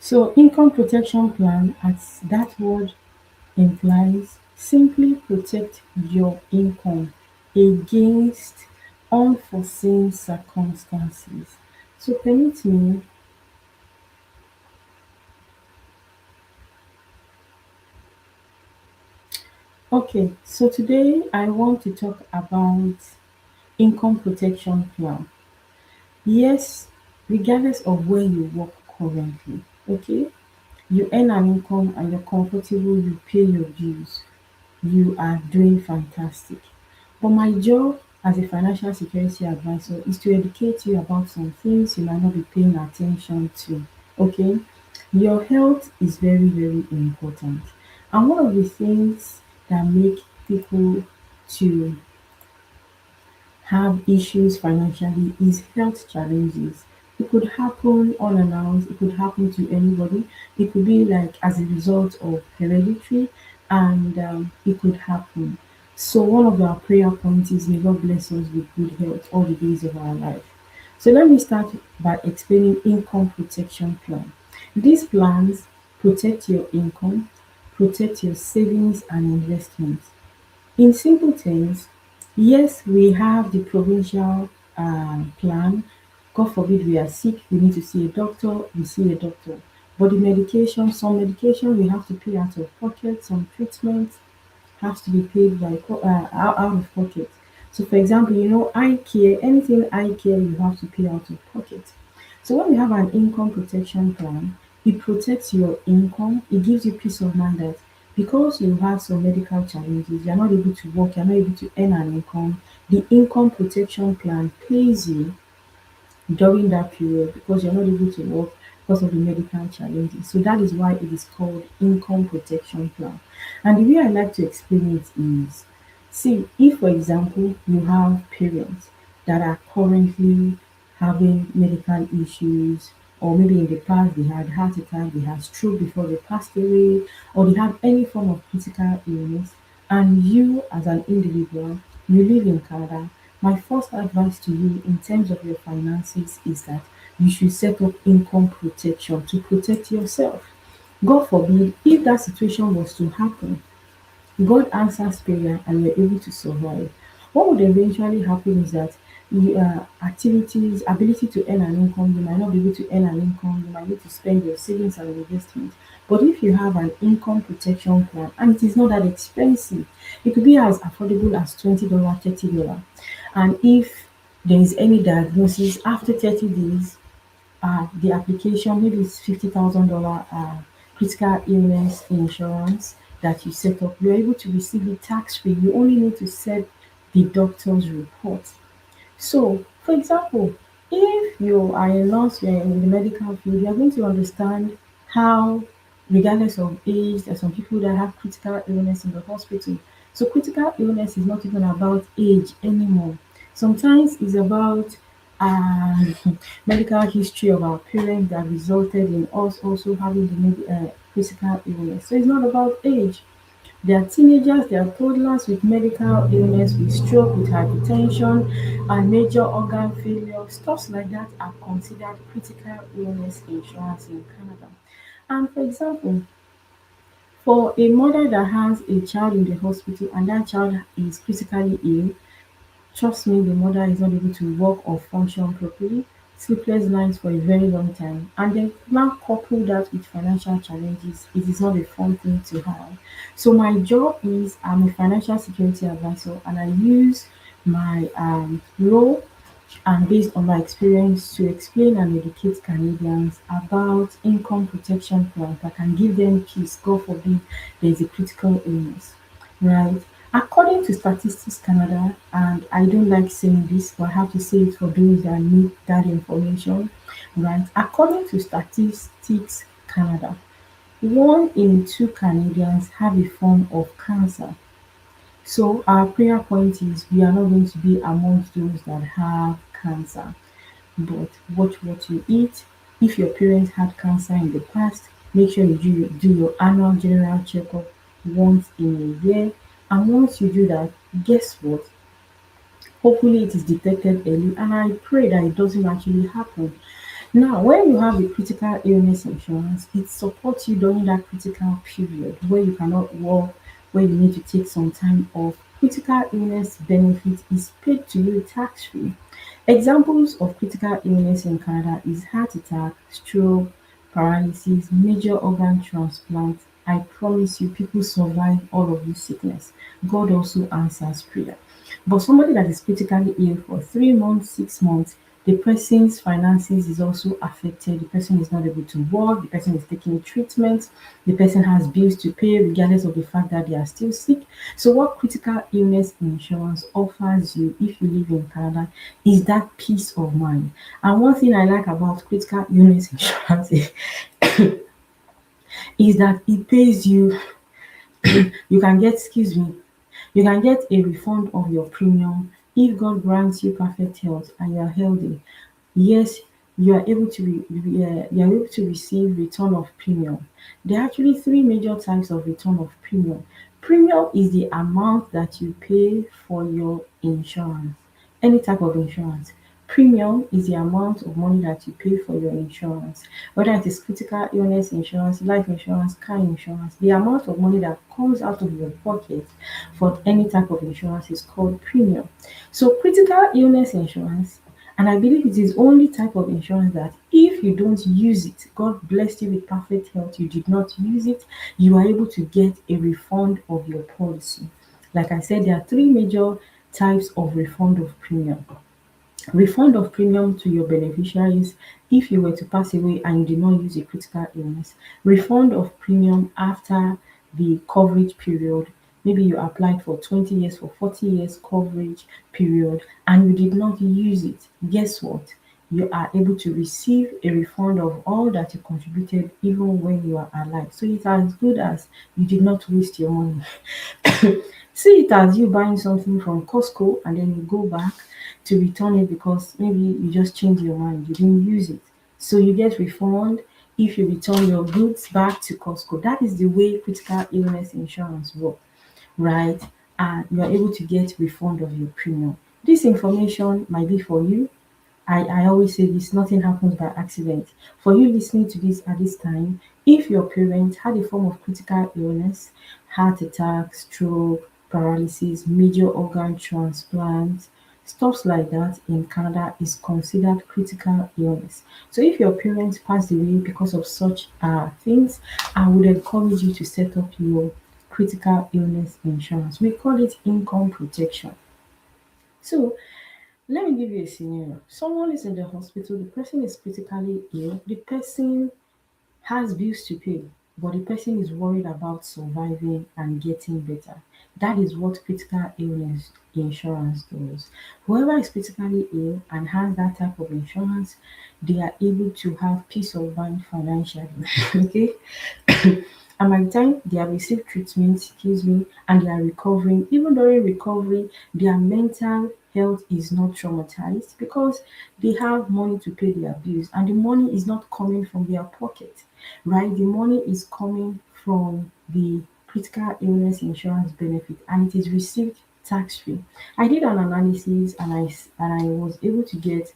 So income protection plan, as that word implies, simply protect your income against unforeseen circumstances. So permit me. Okay, so today I want to talk about income protection plan. Yes, regardless of where you work currently, okay, you earn an income and you're comfortable, you pay your bills, you are doing fantastic. But my job as a financial security advisor is to educate you about some things you might not be paying attention to. Okay, your health is very, very important. And one of the things that make people to have issues financially is health challenges. It could happen unannounced, it could happen to anybody. It could be like as a result of hereditary, and it could happen. So, one of our prayer points is may God bless us with good health all the days of our life. So, let me start by explaining income protection plan. These plans protect your income, protect your savings and investments. In simple terms, yes, we have the provincial plan. God forbid we are sick, we need to see a doctor, we see a doctor. But the medication, some medication we have to pay out of pocket, some treatment has to be paid by out of pocket. So, for example, eye care, anything eye care, you have to pay out of pocket. So, when you have an income protection plan, it protects your income. It gives you peace of mind that because you have some medical challenges, you're not able to work, you're not able to earn an income. The income protection plan pays you during that period because you're not able to work because of the medical challenges. So that is why it is called income protection plan. And the way I like to explain it is, see, if for example you have parents that are currently having medical issues, or maybe in the past they had heart attack, they had stroke before they passed away, or they have any form of critical illness, and you as an individual, you live in Canada, my first advice to you in terms of your finances is that you should set up income protection to protect yourself. God forbid, if that situation was to happen, God answers prayer and you're able to survive. What would eventually happen is that activities, ability to earn an income, you might not be able to earn an income, you might need to spend your savings and investments. But if you have an income protection plan and it is not that expensive, it could be as affordable as $20, $30. And if there is any diagnosis after 30 days, the application, maybe it's $50,000 critical illness insurance that you set up, you're able to receive it tax free. You only need to set the doctor's report. So, for example, if you are a nurse, you're in the medical field, you're going to understand how, regardless of age, there are some people that have critical illness in the hospital. So, critical illness is not even about age anymore. Sometimes it's about um, medical history of our parents that resulted in us also having the critical illness. So, it's not about age. There are teenagers, there are toddlers with medical illness, with stroke, with hypertension, and major organ failure. Stuff like that are considered critical illness insurance in Canada. And for example, for a mother that has a child in the hospital and that child is critically ill, trust me, the mother is not able to work or function properly, sleepless nights for a very long time, and then now couple that with financial challenges, it is not a fun thing to have. So my job is I'm a financial security advisor and I use my role and based on my experience to explain and educate Canadians about income protection plans that can give them peace, God forbid there is a critical illness, right? According to Statistics Canada, and I don't like saying this, but I have to say it for those that need that information, right? According to Statistics Canada, 1 in 2 Canadians have a form of cancer. So our prayer point is we are not going to be amongst those that have cancer, but watch what you eat. If your parents had cancer in the past, make sure you do your annual general checkup once in a year. And once you do that, guess what? Hopefully it is detected early, and I pray that it doesn't actually happen. Now, when you have a critical illness insurance, it supports you during that critical period where you cannot work, where you need to take some time off. Critical illness benefit is paid to you tax free. Examples of critical illness in Canada is heart attack, stroke, paralysis, major organ transplant. I promise you, people survive all of these sickness. God also answers prayer. But somebody that is critically ill for 3 months, 6 months, the person's finances is also affected. The person is not able to work, the person is taking treatment, the person has bills to pay regardless of the fact that they are still sick. So what critical illness insurance offers you if you live in Canada is that peace of mind. And one thing I like about critical illness insurance is that it pays you, you can get, excuse me, you can get a refund of your premium if God grants you perfect health and you are healthy. Yes, you are able to you are able to receive return of premium. There are actually three major types of return of premium. Premium is the amount that you pay for your insurance, any type of insurance. Premium is the amount of money that you pay for your insurance, whether it is critical illness insurance, life insurance, car insurance. The amount of money that comes out of your pocket for any type of insurance is called premium. So critical illness insurance, and I believe it is only type of insurance that if you don't use it, God blessed you with perfect health, you did not use it, you are able to get a refund of your policy. Like I said, there are three major types of refund of premium. Refund of premium to your beneficiaries if you were to pass away and you did not use a critical illness. Refund of premium after the coverage period. Maybe you applied for 20 years, for 40 years coverage period and you did not use it. Guess what? You are able to receive a refund of all that you contributed even when you are alive. So it's as good as you did not waste your money. See it as you buying something from Costco and then you go back to return it because maybe you just changed your mind, you didn't use it. So you get refund if you return your goods back to Costco. That is the way critical illness insurance works, right? And you are able to get refund of your premium. This information might be for you. I always say this, nothing happens by accident. For you listening to this at this time, if your parent had a form of critical illness, heart attack, stroke, paralysis, major organ transplant, stuff like that in Canada is considered critical illness. So if your parents passed away because of such things, I would encourage you to set up your critical illness insurance. We call it income protection. So let me give you a scenario. Someone is in the hospital, the person is critically ill, the person has bills to pay, but the person is worried about surviving and getting better. That is what critical illness insurance does. Whoever is critically ill and has that type of insurance, they are able to have peace of mind financially. Okay? And by the time they have received treatment, excuse me, and they are recovering, even during recovery, their mental health is not traumatized because they have money to pay their bills and the money is not coming from their pocket, right? The money is coming from the critical illness insurance benefit and it is received tax free. I did an analysis and I was able to get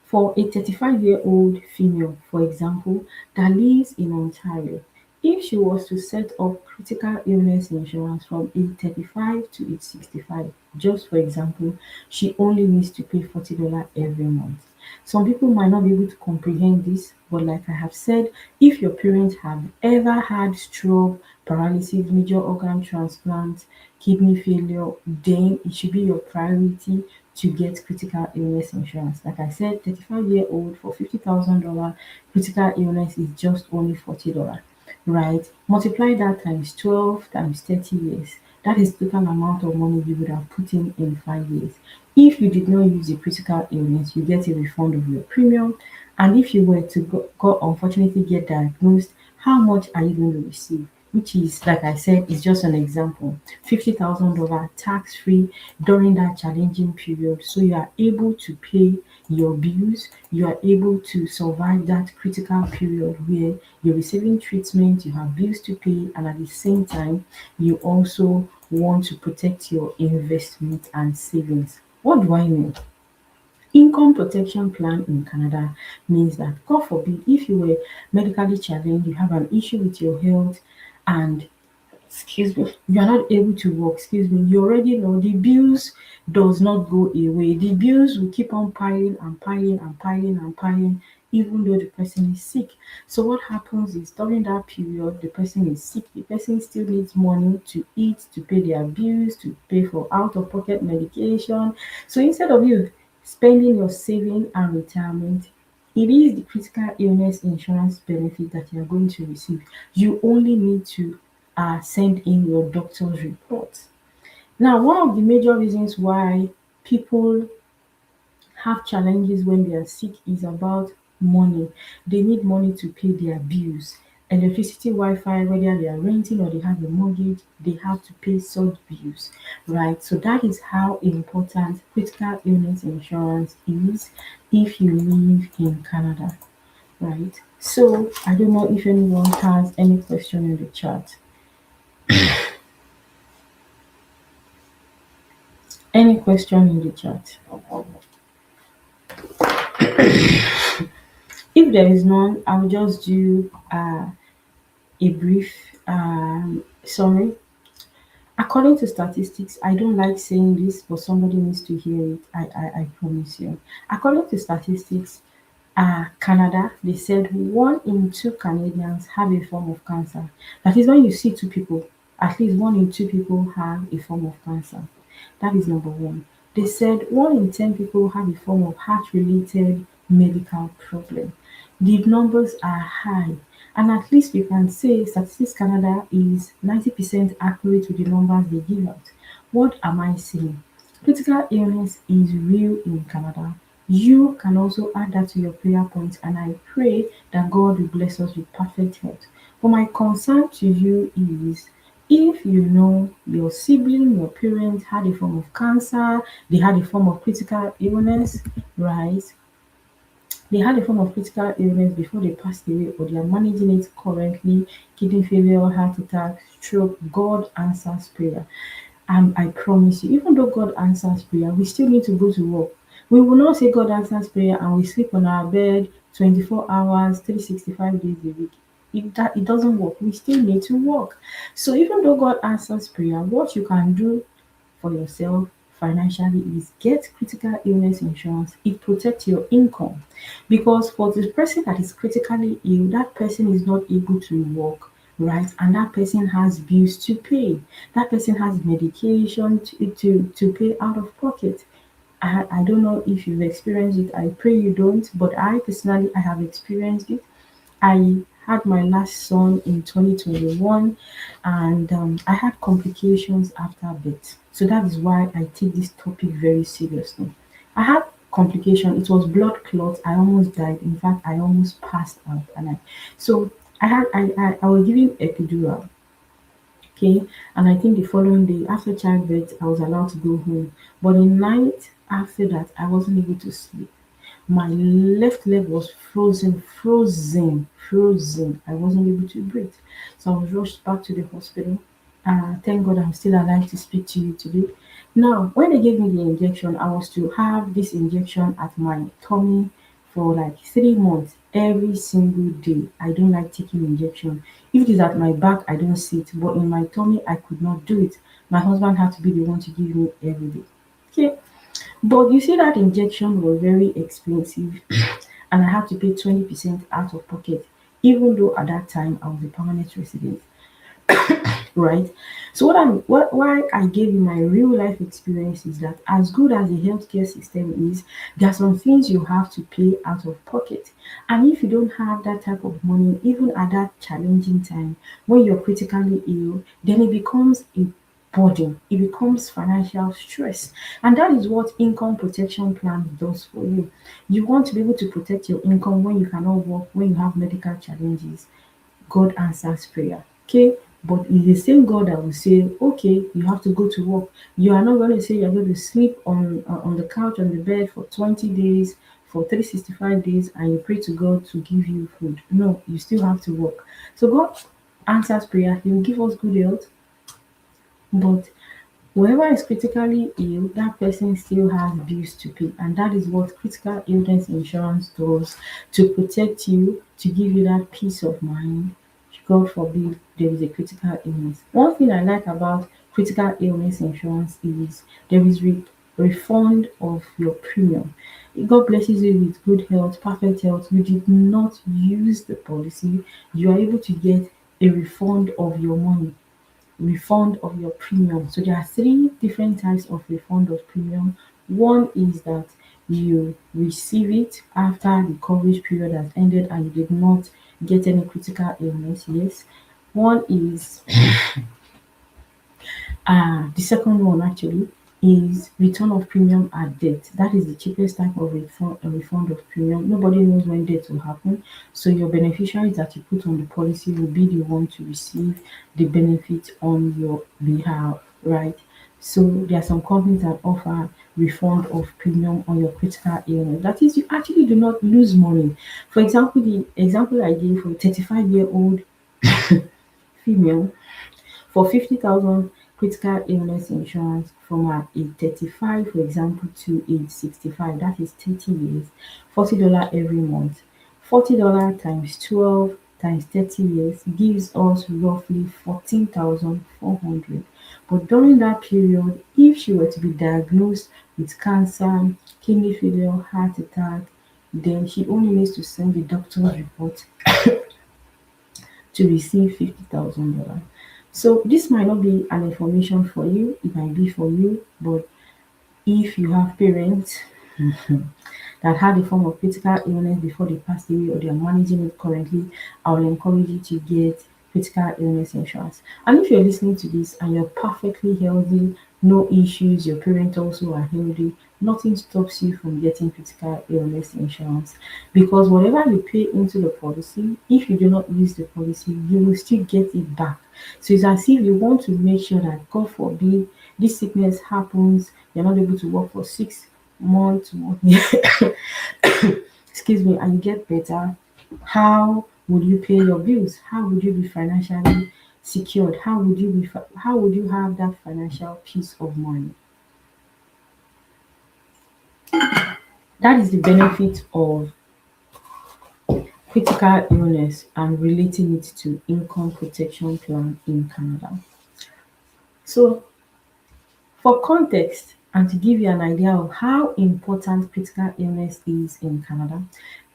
for a 35-year-old female, for example, that lives in Ontario, if she was to set up critical illness insurance from age 35 to age 65, just for example, she only needs to pay $40 every month. Some people might not be able to comprehend this, but like I have said, if your parents have ever had stroke, paralysis, major organ transplant, kidney failure, then it should be your priority to get critical illness insurance. Like I said, 35-year-old for $50,000 critical illness is just only $40, right? Multiply that times 12 times 30 years. That is the total amount of money you would have put in 5 years. If you did not use a critical illness, you get a refund of your premium. And if you were to unfortunately get diagnosed, how much are you going to receive? Which is, like I said, is just an example. $50,000 tax free during that challenging period. So you are able to pay your bills, you are able to survive that critical period where you're receiving treatment, you have bills to pay, and at the same time, you also want to protect your investment and savings. What do I mean? Income protection plan in Canada means that, God forbid, if you were medically challenged, you have an issue with your health, and excuse me, you are not able to work, excuse me, you already know the bills does not go away. The bills will keep on piling and piling and piling and piling, even though the person is sick. So what happens is, during that period the person is sick, the person still needs money to eat, to pay their bills, to pay for out of pocket medication. So instead of you spending your saving and retirement, it is the critical illness insurance benefit that you are going to receive. You only need to send in your doctor's report. Now, one of the major reasons why people have challenges when they are sick is about money. They need money to pay their bills. Electricity, Wi-Fi, whether they are renting or they have a mortgage, they have to pay such bills, right? So that is how important critical illness insurance is if you live in Canada, right? So I don't know if anyone has any question in the chat. Any question in the chat? If there is none, I'll just do a brief summary. According to statistics, I don't like saying this, but somebody needs to hear it. I promise you. According to statistics, Canada, they said 1 in 2 Canadians have a form of cancer. That is, when you see two people, at least 1 in 2 people have a form of cancer. That is number one. They said 1 in 10 people have a form of heart-related medical problem. The numbers are high, and at least we can say Statistics Canada is 90% accurate with the numbers they give out. What am I saying? Critical illness is real in Canada. You can also add that to your prayer point, and I pray that God will bless us with perfect health. But my concern to you is, if you know your sibling, your parents had a form of cancer, they had a form of critical illness, right? They had a form of critical illness before they passed away, or they are managing it currently, kidney failure, heart attack, stroke. God answers prayer. And I promise you, even though God answers prayer, we still need to go to work. We will not say God answers prayer and we sleep on our bed 24 hours, 365 days a week. It doesn't work. We still need to work. So even though God answers prayer, what you can do for yourself financially is get critical illness insurance. It protects your income, because for the person that is critically ill, that person is not able to work, right? And that person has bills to pay. That person has medication to pay out of pocket. I don't know if you've experienced it. I pray you don't, but I personally I have experienced it. I had my last son in 2021, and I had complications after birth. So that is why I take this topic very seriously. I had complication. It was blood clot. I almost died. In fact, I almost passed out. So I was given epidural. Okay, and I think the following day after childbirth, I was allowed to go home. But the night after that, I wasn't able to sleep. My left leg was frozen, frozen, frozen. I wasn't able to breathe. So I was rushed back to the hospital. Thank God I'm still alive to speak to you today. Now, when they gave me the injection, I was to have this injection at my tummy for like 3 months, every single day. I don't like taking injection. If it is at my back, I don't see it, but in my tummy, I could not do it. My husband had to be the one to give me every day. Okay, but you see, that injection was very expensive, and I had to pay 20% out of pocket, even though at that time I was a permanent resident, right? So why I gave you my real life experience is that, as good as the healthcare system is, there are some things you have to pay out of pocket. And if you don't have that type of money, even at that challenging time when you're critically ill, then it becomes a burden. It becomes financial stress. And that is what income protection plan does for you. You want to be able to protect your income when you cannot work, when you have medical challenges. God answers prayer. Okay. But it's the same God that will say, okay, you have to go to work. You are not going to say you're going to sleep on the couch, on the bed for 20 days, for 365 days, and you pray to God to give you food. No, you still have to work. So God answers prayer. He will give us good health, but Whoever is critically ill, that person still has bills to pay, and that is what critical illness insurance does to protect you, to give you that peace of mind. God forbid there is a critical illness. One thing I like about critical illness insurance is there is refund of your premium. God blesses you with good health, perfect health. You did not use the policy, you are able to get a refund of your money, refund of your premium. So there are three different types of refund of premium. One is that you receive it after the coverage period has ended and you did not get any critical illness. Yes. One is the second one actually is return of premium at death. That is the cheapest type of refund of premium. Nobody knows when death will happen. So your beneficiaries that you put on the policy will be the one to receive the benefit on your behalf, right? So there are some companies that offer refund of premium on your critical illness. That is, you actually do not lose money. For example, the example I gave for a 35-year-old female for 50,000 critical illness insurance from age 35, for example, to age 65, that is 30 years, $40 every month. $40 times 12 times 30 years gives us roughly 14,400. But during that period, if she were to be diagnosed with cancer, kidney failure, heart attack, then she only needs to send the doctor's report to receive $50,000. So this might not be an information for you, it might be for you, but if you have parents that had a form of critical illness before they passed away or they are managing it currently, I will encourage you to get critical illness insurance. And if you're listening to this and you're perfectly healthy, no issues, your parents also are healthy, nothing stops you from getting critical illness insurance because whatever you pay into the policy, if you do not use the policy, you will still get it back. So it's as if you want to make sure that, God forbid, this sickness happens, you're not able to work for 6 months, 1 year, excuse me, and you get better. How would you pay your bills? How would you be financially secured? How would you have that financial peace of mind? That is the benefit of critical illness and relating it to income protection plan in Canada. So for context and to give you an idea of how important critical illness is in Canada,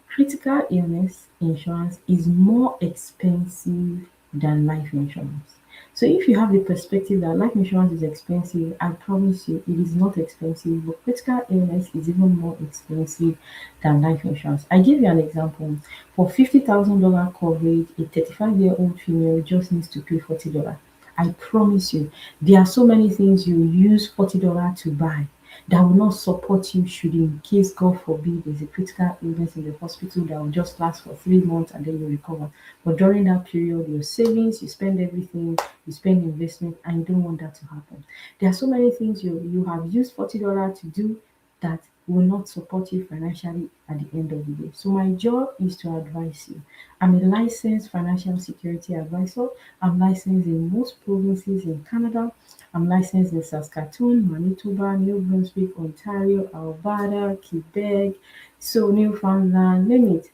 critical illness insurance is more expensive than life insurance. So if you have the perspective that life insurance is expensive, I promise you it is not expensive, but critical illness is even more expensive than life insurance. I give you an example. For $50,000 coverage, a 35-year-old female just needs to pay $40. I promise you, there are so many things you use $40 to buy that will not support you should in case, God forbid, there's a critical illness in the hospital that will just last for 3 months and then you recover. But during that period, your savings, you spend everything, you spend investment, and you don't want that to happen. There are so many things you have used $40 to do that will not support you financially at the end of the day. So my job is to advise you. I'm a licensed financial security advisor. I'm licensed in most provinces in Canada. I'm licensed in Saskatoon, Manitoba, New Brunswick, Ontario, Alberta, Quebec, so Newfoundland, name it.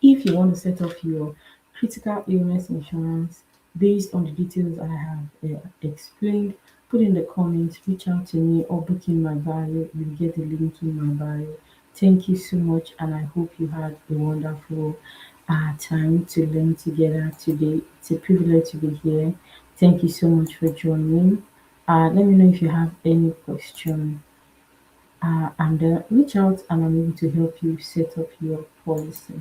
If you want to set up your critical illness insurance based on the details I have explained, put in the comments, reach out to me or book in my bio. You'll get the link in my bio. Thank you so much, and I hope you had a wonderful time to learn together today. It's a privilege to be here. Thank you so much for joining. Let me know if you have any question, and reach out, and I'm able to help you set up your policy.